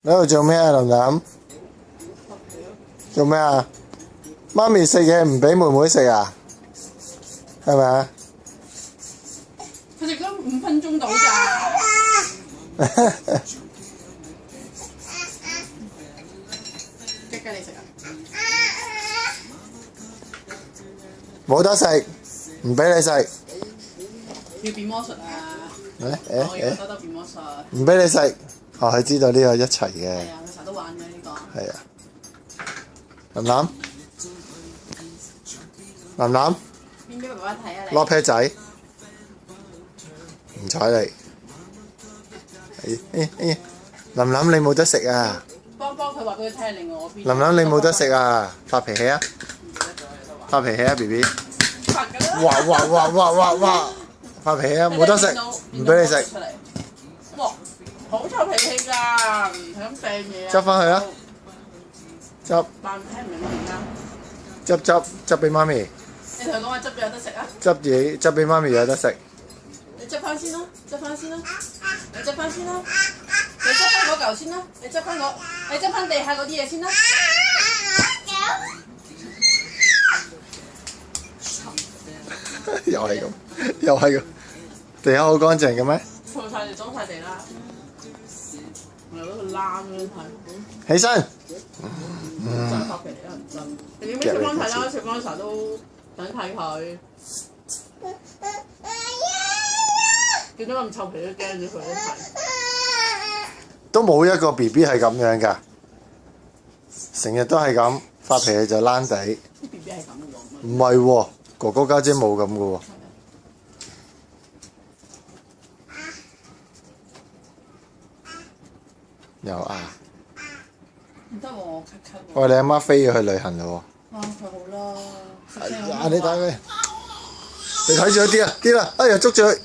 你喺度做咩啊，琳琳？做咩啊？媽咪食嘢唔俾妹妹食啊？係咪啊？佢食咗5分鐘到咋？雞雞你食啊？冇得食，唔俾你食。要變魔術啊！我要兜兜變魔術。唔俾你食。哦，佢知道呢個一齊嘅。係啊，佢成日都玩嘅呢個。係啊。琳琳，琳琳，變俾爸爸睇啊你。攞啤仔，唔睬你。琳琳你冇得食啊！幫佢話俾佢聽，另外我邊。琳琳你冇得食啊！發脾氣啊！發脾氣啊 ，B B！ 發㗎啦！哇！發脾氣啊！冇得食，唔俾你食。哇！好臭脾氣㗎，唔係咁掟嘢啊！執翻去啊！執。扮聽唔明點解？執俾媽咪。你同佢講話執有得食啊！執俾媽咪有得食。你執翻先啦，執翻先啦，你執翻先啦，你執翻嗰嚿先啦，你執翻地下嗰啲嘢先啦。又係咁，地下好乾淨嘅咩？鋪晒地，裝晒地啦。我有嗰個攬咁樣睇。起身。真發脾氣啊！真。你點解小方睇啦？小方成日都想睇佢。見到咁臭皮都驚咗佢一睇。都冇一個 B B 係咁樣㗎，成日都係咁發脾氣就躝地。啲 B B 係咁嘅喎。唔係喎，哥哥家姐冇咁嘅喎。有啊。唔得喎，我咳咳喎。喂，你阿媽飛咗去旅行嘞喎。啊，佢好啦。你睇佢，你睇住佢跌啦，哎呀捉住佢。